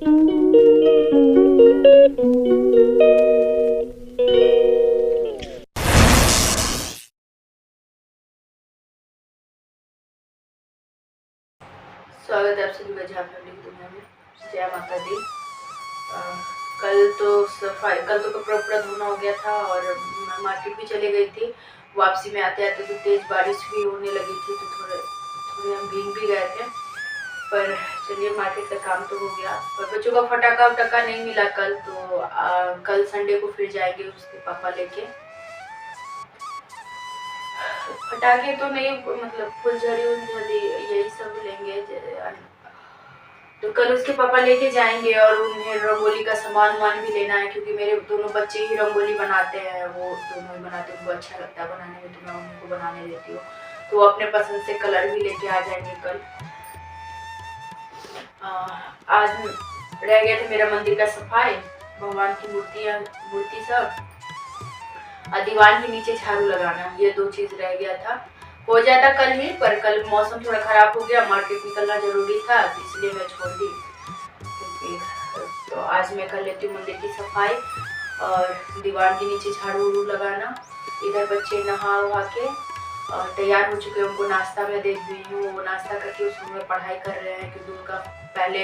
स्वागत है आप सभी का जहाँ फैमिली की दुनिया में। जय माता दी। कल तो कपड़ा उपड़ा धोना हो गया था और मैं मार्केट भी चले गई थी। वापसी में आते आते तो तेज बारिश भी होने लगी थी, तो थोड़े हम भीग भी गए थे। पर चलिए, मार्केट का काम तो हो गया। पर बच्चों का फटाका उटाका नहीं मिला कल, तो कल संडे को फिर जाएंगे उसके पापा लेके। पटाखे तो नहीं, मतलब फुलझड़ी उलझड़ी यही सब लेंगे। तो कल उसके पापा लेके जाएंगे और उन्हें रंगोली का सामान वान भी लेना है, क्योंकि मेरे दोनों बच्चे ही रंगोली बनाते हैं। वो दोनों ही बनाते हैं, उनको अच्छा लगता है बनाने में, तो मैं उनको बनाने देती हूँ। तो वो अपने पसंद से कलर भी लेके आ जाएंगे कल। आज रह गया था मेरा मंदिर का सफाई, भगवान की मूर्ति सब, दीवार के नीचे झाड़ू लगाना, ये 2 चीज रह गया था। हो जाता कल ही, पर कल मौसम थोड़ा खराब हो गया, मार्केट निकलना जरूरी था, इसलिए मैं छोड़ दी। तो आज मैं कर लेती हूँ मंदिर की सफाई और दीवार के नीचे झाड़ू लगाना। इधर बच्चे नहा वहा के तैयार हो चुके हैं, उनको नाश्ता में देख रही हूँ। वो नाश्ता करके उस में पढ़ाई कर रहे हैं, क्योंकि उनका पहले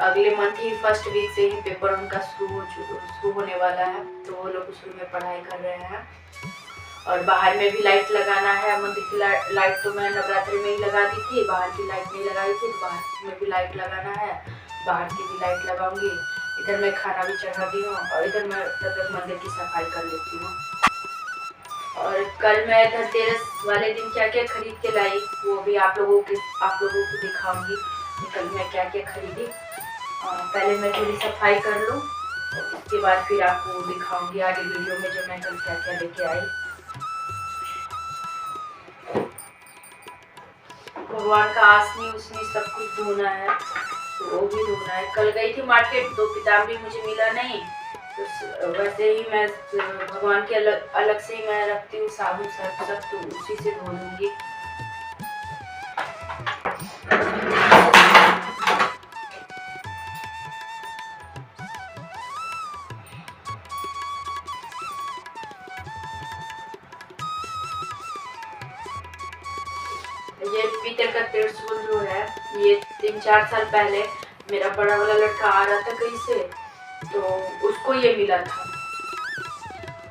अगले मंथ ही फर्स्ट वीक से ही पेपर उनका शुरू होने वाला है, तो वो लोग उस में पढ़ाई कर रहे हैं। और बाहर में भी लाइट लगाना है। मंदिर की लाइट तो मैं नवरात्रि में ही लगा दी थी, बाहर की लाइट नहीं लगाई थी, तो बाहर में भी लाइट लगाना है, बाहर की भी लाइट लगाऊंगी। इधर मैं खाना भी चढ़ा दी हूँ और इधर मैं तब तक मंदिर की सफाई कर लेती हूँ। और कल मैं धनतेरस वाले दिन क्या क्या खरीद के लाई, वो भी आप लोगों को दिखाऊंगी कल मैं क्या क्या खरीदी। पहले मैं थोड़ी सफाई कर लूँ, उसके बाद फिर आपको दिखाऊंगी आगे वीडियो में जो मैं कल क्या क्या लेके आई। भगवान का आसनी उसनी सब कुछ धोना है, तो वो भी धोना है। कल गई थी मार्केट, तो पीताम्बरी मुझे मिला नहीं, तो वैसे ही मैं भगवान के अलग से ही मैं रखती हूँ साबुन सर्फ सब, तो उसी से धो लूंगी। ये पीतल का त्रिशूल जो है, ये 3-4 साल पहले मेरा बड़ा वाला लड़का आ रहा था कहीं से, तो उसको ये मिला था।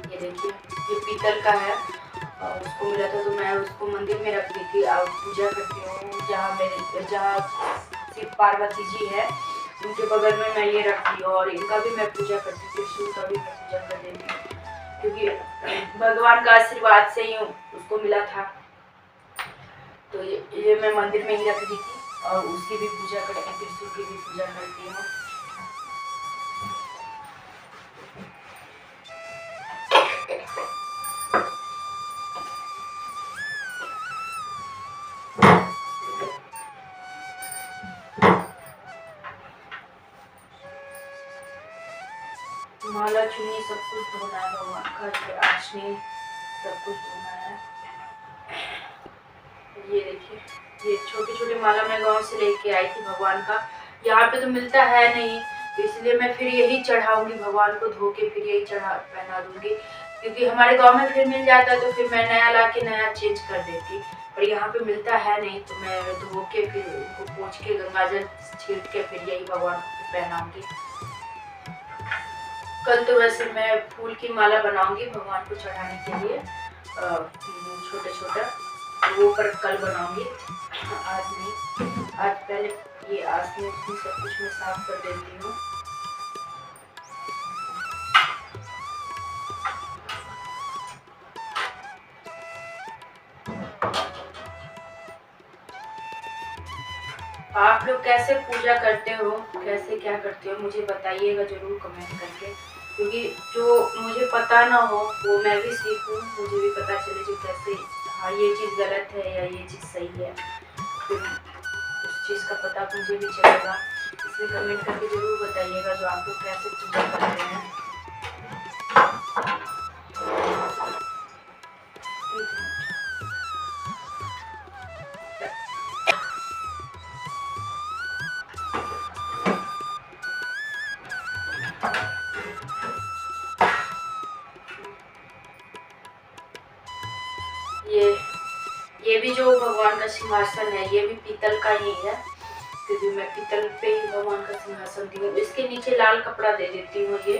ये देखिए, ये पीतल का है और उसको मिला था, तो मैं उसको मंदिर में रख दी थी और पूजा करती हूँ। जहाँ शिव पार्वती जी है, उनके बगल में मैं ये रखती हूँ और इनका भी मैं पूजा करती हूँ, त्रिशूल का भी मैं पूजा कर देती हूँ, क्योंकि भगवान का आशीर्वाद से ही उसको मिला था। तो ये मैं मंदिर में ही रख दी थी और उसकी भी पूजा करती हूँ, त्रिशूल की भी पूजा करती हूँ। माला चुन्नी सब कुछ धोना है, भगवान का आसनी सब कुछ धोना है। ये देखिए, ये छोटी छोटी माला मैं गांव से लेके आई थी भगवान का। यहाँ पे तो मिलता है नहीं, तो इसलिए मैं फिर यही चढ़ाऊंगी, भगवान को धो के फिर यही पहना दूंगी, क्योंकि हमारे गांव में फिर मिल जाता तो फिर मैं नया ला के नया चेंज कर देती, पर यहाँ पे मिलता है नहीं, तो मैं धो के फिर उनको पोंछ के गंगाजल छीट के फिर यही भगवान को पहनाऊंगी। कल तो वैसे मैं फूल की माला बनाऊंगी भगवान को चढ़ाने के लिए, छोटे छोटा, वो पर कल बनाऊंगी, आज नहीं। आज पहले ये आसनी उसनी सब कुछ मैं साफ कर देती हूँ। आप लोग कैसे पूजा करते हो, कैसे क्या करते हो, मुझे बताइएगा जरूर कमेंट करके, क्योंकि जो मुझे पता ना हो वो मैं भी सीखूं, मुझे भी पता चले जो कैसे, हाँ ये चीज़ गलत है या ये चीज़ सही है, फिर उस चीज़ का पता मुझे भी चलेगा। इसलिए कमेंट करके जरूर बताइएगा जो आप लोग कैसे पूजा करते हैं। सिंहासन है ये भी पीतल का ही है, क्योंकि मैं पीतल पे ही भगवान का सिंहासन दी हूँ। इसके नीचे लाल कपड़ा दे देती हूँ ये।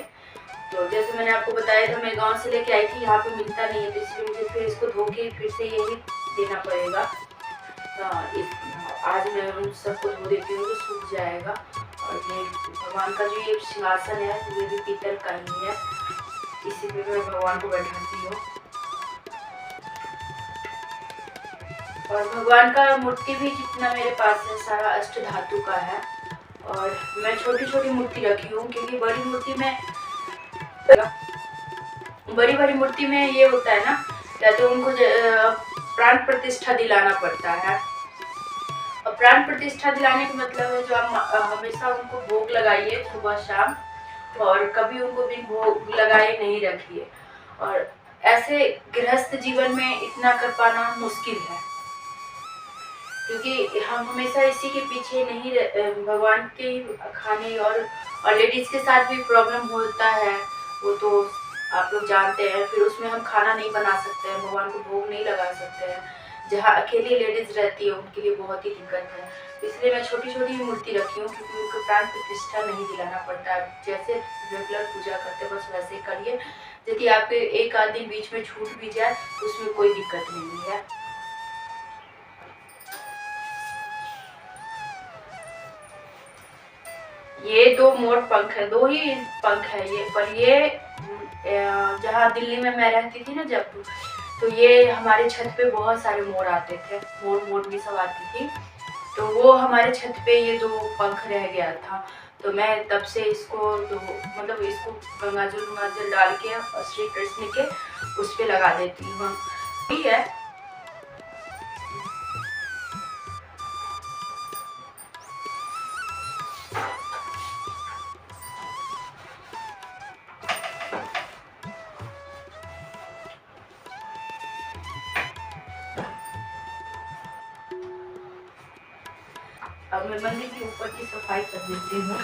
तो जैसे मैंने आपको बताया था, मैं गांव से लेके आई थी, यहाँ पे मिलता नहीं है, तो इसलिए मुझे फिर इसको धो के फिर से यही देना पड़ेगा। आज मैं उन सबको धो देती हूँ तो सूख जाएगा। और ये भगवान का जो ये सिंहासन है ये भी पीतल का ही है, इसी पे मैं भगवान को बैठाती हूँ। और भगवान का मूर्ति भी जितना मेरे पास है सारा अष्ट धातु का है। और मैं छोटी छोटी मूर्ति रखी हूँ, क्योंकि बड़ी बड़ी मूर्ति में ये होता है ना, तो उनको प्राण प्रतिष्ठा दिलाना पड़ता है। और प्राण प्रतिष्ठा दिलाने का मतलब है जो आप हमेशा उनको भोग लगाइए सुबह शाम, और कभी उनको बिन भोग लगाए नहीं रखिए। और ऐसे गृहस्थ जीवन में इतना कर पाना मुश्किल है, क्योंकि हम हमेशा इसी के पीछे नहीं भगवान के खाने। और लेडीज के साथ भी प्रॉब्लम होता है, वो तो आप लोग जानते हैं। फिर उसमें हम खाना नहीं बना सकते हैं, भगवान को भोग नहीं लगा सकते हैं। जहाँ अकेली लेडीज रहती है उनके लिए बहुत ही दिक्कत है। इसलिए मैं छोटी छोटी मूर्ति रखी हूँ, क्योंकि उनको प्राण प्रतिष्ठा नहीं दिलाना पड़ता है। जैसे रेगुलर पूजा करते बस वैसे करिए। यदि आपके एक आध दिन बीच में छूट भी जाए तो उसमें कोई दिक्कत नहीं है। ये 2 मोर पंख है, 2 ही पंख है ये। पर ये जहाँ दिल्ली में मैं रहती थी ना जब, तो ये हमारे छत पे बहुत सारे मोर आते थे, मोर भी सब आती थी। तो वो हमारे छत पे ये 2 पंख रह गया था। तो मैं तब से इसको मतलब इसको गंगाजल डाल के श्री कृष्ण के उस पे लगा देती हूँ। ठीक है। अब मैं मंदिर के ऊपर की सफाई कर देती हूँ।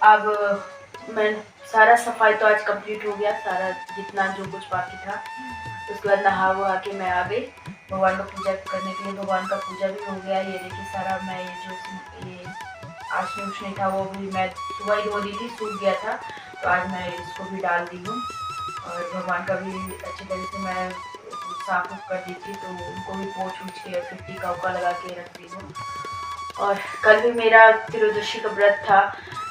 अब मैं सारा सफाई तो आज कंप्लीट हो गया, सारा जितना जो कुछ बाकी था। उसके बाद नहा वहा के मैं आ गई भगवान का पूजा करने के लिए। भगवान का पूजा भी हो गया। ये देखिए सारा मैं ये आशनी उशनी था वो भी मैं सुबह ही धो दी थी, सूख गया था, तो आज मैं इसको भी डाल दी हूँ। और भगवान का भी अच्छी तरह से मैं साफ कर दी थी, तो उनको भी पोंछ उछ के फिर टीका उका लगा के रख दी हूँ। और कल भी मेरा त्रियोदशी का व्रत था,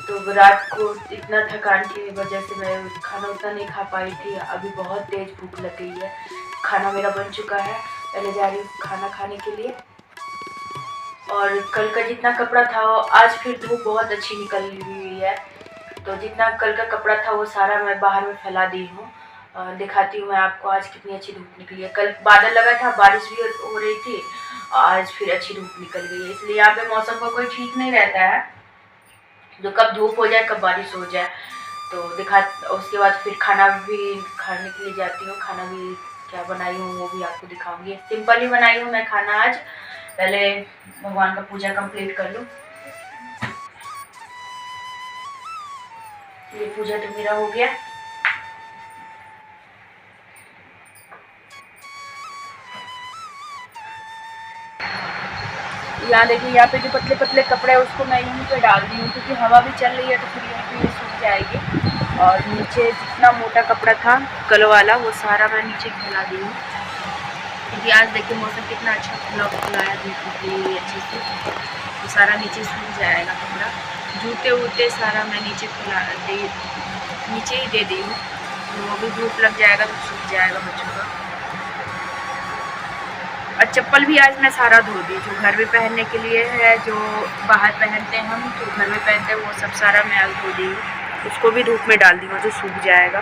तो रात को इतना थकान की वजह से मैं खाना उतना नहीं खा पाई थी। अभी बहुत तेज भूख लग गई है। खाना मेरा बन चुका है, पहले जा रही हूँ खाना खाने के लिए। और कल का जितना कपड़ा था वो आज फिर धूप बहुत अच्छी निकल हुई है, तो जितना कल का कपड़ा था वो सारा मैं बाहर में फैला दी हूँ। दिखाती हूँ मैं आपको आज कितनी अच्छी धूप निकली है। कल बादल लगा था, बारिश भी हो रही थी, आज फिर अच्छी धूप निकल गई है। इसलिए यहाँ पे मौसम का कोई ठीक नहीं रहता है, जो कब धूप हो जाए कब बारिश हो जाए। तो उसके बाद फिर खाना भी खाने के लिए जाती हूँ। खाना भी क्या बनाई हूँ वो भी आपको दिखाऊंगी। सिंपल ही बनाई हूँ मैं खाना आज। पहले भगवान का पूजा कंप्लीट कर लूँ। ये पूजा तो मेरा हो गया। यहाँ देखिए, यहाँ पे जो पतले पतले कपड़े हैं उसको मैं यहीं पे डाल दी हूँ, क्योंकि हवा भी चल रही है तो फिर यहीं पे सूख जाएगी। और नीचे जितना मोटा कपड़ा था कल वाला वो सारा मैं नीचे फैला दी हूँ, क्योंकि आज देखिए मौसम कितना अच्छा खुलाया धूप निकली अच्छे से, तो सारा नीचे सूख जाएगा कपड़ा। जूते वूते सारा मैं नीचे नीचे ही दे दी हूँ, तो वो भी धूप लग जाएगा तो सूख जाएगा बच्चों का। और चप्पल भी आज मैं सारा धो दी, जो घर में पहनने के लिए है, जो बाहर पहनते हैं हम, जो घर में पहनते हैं, वो सब सारा मैं आज धो दी। उसको भी धूप में डाल दी हूँ, जो सूख जाएगा।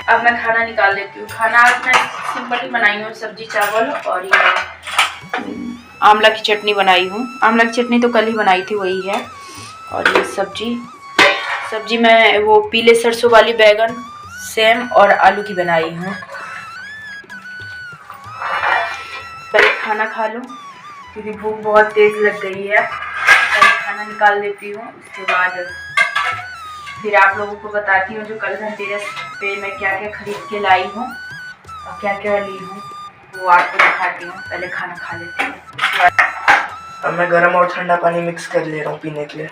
अब मैं खाना निकाल देती हूँ। खाना आज मैं सिंपल ही बनाई हूँ, सब्जी चावल और ये आंवला की चटनी बनाई हूँ। आंवला की चटनी तो कल ही बनाई थी, वही है। और ये सब्जी मैं वो पीले सरसों वाली बैगन, सेम और आलू की बनाई हूँ। पहले खाना खा लूँ क्योंकि भूख बहुत तेज लग गई है। पहले खाना निकाल देती हूँ, उसके बाद फिर आप लोगों को बताती हूँ जो कल धनतेरस पे मैं क्या क्या खरीद के लाई हूँ और क्या क्या ली हूँ, वो आपको दिखाती हूँ। पहले खाना खा लेती हूँ। अब मैं गर्म और ठंडा पानी मिक्स कर ले रहा हूँ पीने के लिए।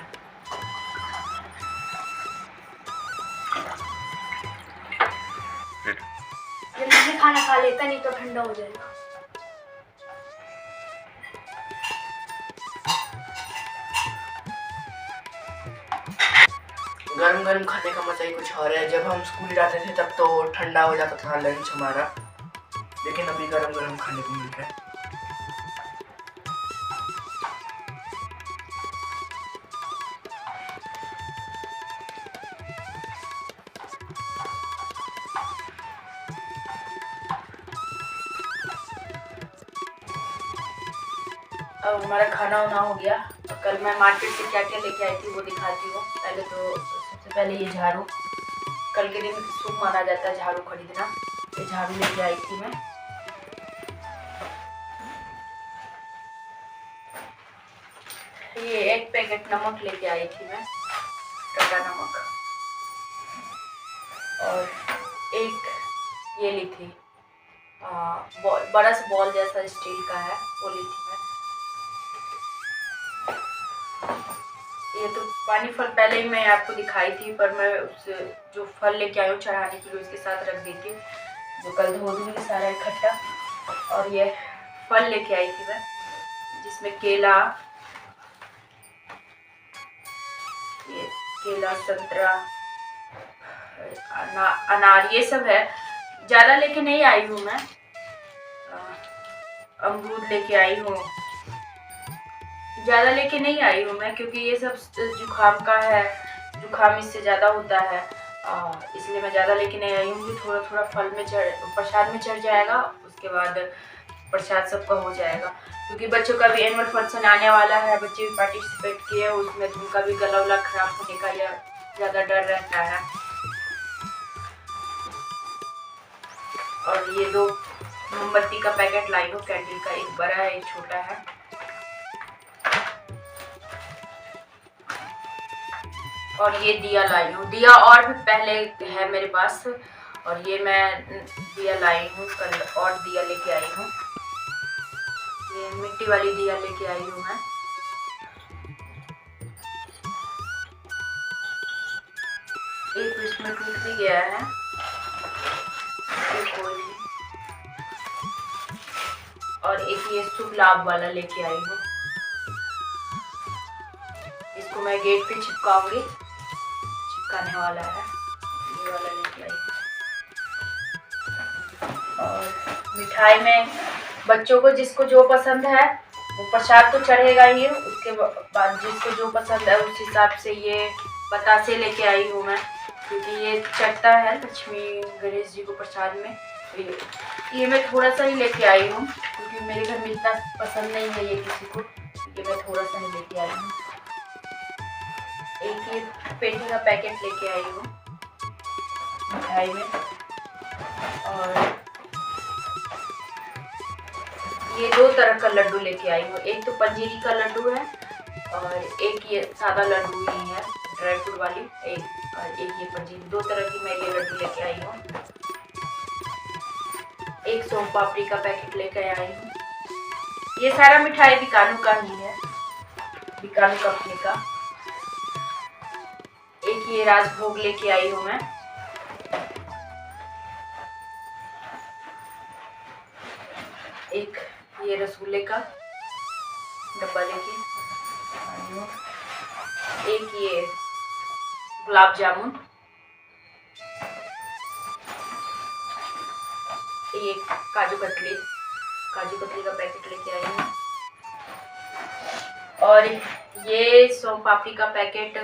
जल्दी खाना खा लेता, नहीं तो ठंडा हो जाएगा। गरम गरम खाने का मजा ही कुछ और है। जब हम स्कूल जाते थे तब तो ठंडा हो जाता था लंच हमारा, लेकिन अभी गरम गरम खाने को मिल रहा है। अब हमारा खाना वाना हो गया। कल मैं मार्केट से क्या क्या लेके आई थी वो दिखाती हूँ। पहले तो सबसे पहले ये झाड़ू, कल के दिन शुभ माना जाता है झाड़ू खरीदना। ये झाड़ू लेके आई थी मैं। ये एक पैकेट नमक लेके आई थी मैं, टटा नमक। और एक ये ली थी बड़ा सा बॉल जैसा स्टील का है, वो ली थी मैं। ये तो पानी फल पहले ही मैं आपको दिखाई थी, पर मैं उस जो फल लेके आई हूँ चढ़ाने के लिए उसके साथ रख दी थी, जो कल धो दूँगी सारा इकट्ठा। और ये फल लेके आई थी मैं, जिसमें केला, ये केला, संतरा, अनार, ये सब है। ज़्यादा लेके नहीं आई हूँ मैं। अमरूद लेके आई हूँ, ज़्यादा लेके नहीं आई हूँ मैं, क्योंकि ये सब जुखाम का है, जुखाम इससे ज़्यादा होता है, इसलिए मैं ज़्यादा लेके नहीं आई हूँ। थोड़ा थोड़ा फल में प्रसाद में चढ़ जाएगा, उसके बाद प्रसाद सबका हो जाएगा। क्योंकि बच्चों का भी एनुअल फंक्शन आने वाला है, बच्चे भी पार्टिसिपेट किए, उसमें उनका भी गला उला खराब होने का या ज़्यादा डर रहता है। और ये 2 मोमबत्ती का पैकेट लाई हूँ, कैंडल का, एक बड़ा है एक छोटा है। और ये दिया लाई हूँ, दिया और भी पहले है मेरे पास, और ये मैं दिया लाई हूँ कल, और दिया लेके आई हूँ। ये मिट्टी वाली दिया लेके आई हूँ मैं। एक इसमें टूट भी गया है, और एक ये शुभ लाभ वाला लेके आई हूँ। इसको मैं गेट पे चिपकाऊंगी, चिपकाने वाला है, ये वाला लेके आई। और मिठाई में बच्चों को जिसको जो पसंद है वो प्रसाद तो चढ़ेगा ही, उसके बाद जिसको जो पसंद है उस हिसाब से ये बतासे लेके आई हूँ मैं, क्योंकि ये चढ़ता है लक्ष्मी गणेश जी को प्रसाद में। ये मैं थोड़ा सा ही लेके आई हूँ, क्योंकि मेरे घर में इतना पसंद नहीं है ये किसी को, ये मैं थोड़ा सा ही लेके आई हूँ। एक ये पेठी का पैकेट लेके आई हूँ मिठाई में। और ये 2 तरह का लड्डू लेके आई हूँ, एक तो पंजीरी का लड्डू है और एक ये सादा लड्डू ही है ड्राई फ्रूट वाली, और एक ये पंजीरी। 2 तरह की मैं ये लड्डू लेके आई हूँ। एक सोम पापड़ी का पैकेट लेके आई हूँ। ये सारा मिठाई बीकानू का ही है, बीकानू कंपनी का। एक ये राजभोग लेके आई हूँ मैं। एक ये रसगुल्ले का डब्बा लेके आई हूँ। एक ये गुलाब जामुन, ये काजू कतली का पैकेट लेके आई हूँ। और ये सोम पापड़ी का पैकेट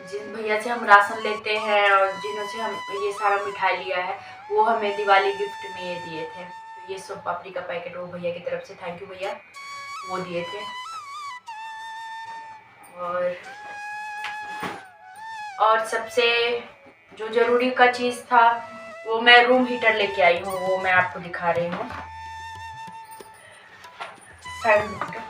जिन भैया से हम राशन लेते हैं और जिन्हों से हम ये सारा मिठाई लिया है, वो हमें दिवाली गिफ्ट में ये दिए थे। तो ये सोम पापड़ी का पैकेट वो भैया की तरफ से, थैंक यू भैया, वो दिए थे। और सबसे जो ज़रूरी का चीज़ था वो मैं रूम हीटर लेके आई हूँ, वो मैं आपको दिखा रही हूँ। साइड में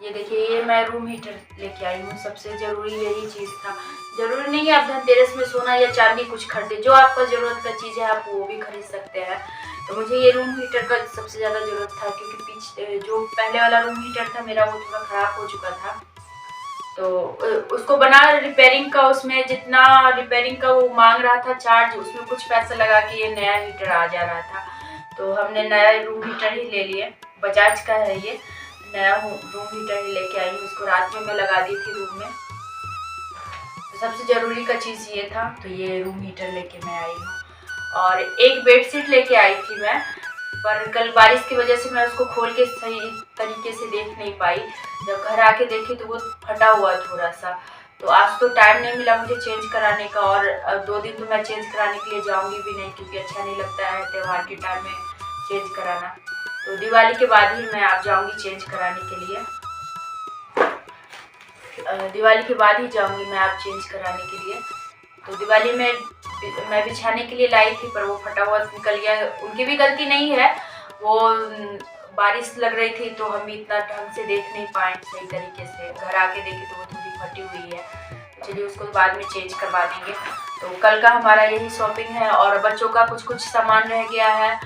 ये देखिए, ये मैं रूम हीटर लेके आई हूँ। सबसे ज़रूरी यही चीज़ था। ज़रूरी नहीं है आप धनतेरस में सोना या चांदी कुछ खरीदे, जो आपका ज़रूरत का चीज़ है आप वो भी खरीद सकते हैं। तो मुझे ये रूम हीटर का सबसे ज़्यादा ज़रूरत था, क्योंकि पीछे जो पहले वाला रूम हीटर था मेरा, वो थोड़ा ख़राब हो चुका था। तो उसको बना रिपेयरिंग का, उसमें जितना रिपेयरिंग का वो मांग रहा था चार्ज, उसमें कुछ पैसा लगा के ये नया हीटर आ जा रहा था। तो हमने नया रूम हीटर ही ले लिए, बजाज का है ये, नया रूम हीटर ही लेके आई हूँ। इसको रात में मैं लगा दी थी रूम में। तो सबसे ज़रूरी का चीज़ ये था, तो ये रूम हीटर लेके मैं आई हूँ। और एक बेडशीट लेके आई थी मैं, पर कल बारिश की वजह से मैं उसको खोल के सही तरीके से देख नहीं पाई। जब घर आके देखी तो वो फटा हुआ थोड़ा सा। तो आज तो टाइम नहीं मिला मुझे चेंज कराने का, और 2 दिन तो मैं चेंज कराने के लिए जाऊंगी भी नहीं, क्योंकि अच्छा नहीं लगता है त्यौहार के टाइम में चेंज कराना। तो दिवाली के बाद ही मैं आप जाऊंगी चेंज कराने के लिए। दिवाली के बाद ही जाऊंगी मैं आप चेंज कराने के लिए। तो दिवाली में मैं बिछाने के लिए लाई थी, पर वो फटा हुआ निकल गया। उनकी भी गलती नहीं है, वो बारिश लग रही थी तो हम इतना ढंग से देख नहीं पाए सही तरीके से। घर आके देखे तो वो थोड़ी फटी हुई है। चलिए उसको बाद में चेंज करवा देंगे। तो कल का हमारा यही शॉपिंग है। और बच्चों का कुछ सामान रह गया है,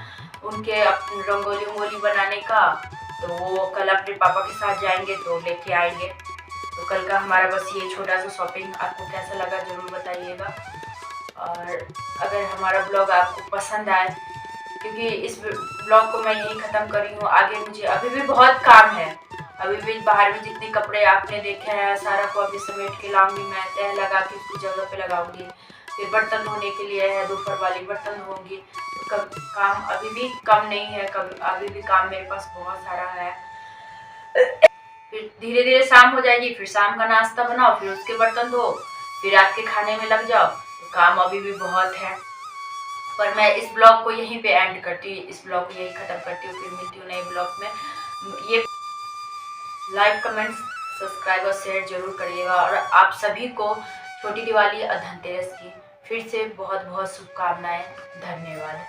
उनके रंगोली वंगोली बनाने का, तो वो कल अपने पापा के साथ जाएंगे तो लेके आएंगे। तो कल का हमारा बस ये छोटा सा शॉपिंग। आपको कैसा लगा ज़रूर बताइएगा। और अगर हमारा ब्लॉग आपको पसंद आए, क्योंकि इस ब्लॉग को मैं यहीं ख़त्म कर रही हूँ। आगे मुझे अभी भी बहुत काम है। अभी भी बाहर में जितने कपड़े आपने देखे हैं सारा को अभी समेट के लाऊंगी मैं, तह लगा के उसकी जगह पे लगाऊंगी। फिर बर्तन धोने के लिए है, दोपहर वाली बर्तन धोऊंगी। तो काम अभी भी कम नहीं है, अभी भी काम मेरे पास बहुत सारा है। फिर धीरे धीरे शाम हो जाएगी, फिर शाम का नाश्ता बनाओ, फिर उसके बर्तन धो, फिर रात के खाने में लग जाओ। तो काम अभी भी बहुत है। पर मैं इस ब्लॉग को यहीं पे एंड करती हूँ, इस ब्लॉग को यहीं ख़त्म करती हूँ। फिर मिलती हूँ नए ब्लॉग में। ये लाइक, कमेंट, सब्सक्राइब और शेयर जरूर करिएगा। और आप सभी को छोटी दिवाली और धनतेरस की फिर से बहुत बहुत शुभकामनाएं। धन्यवाद।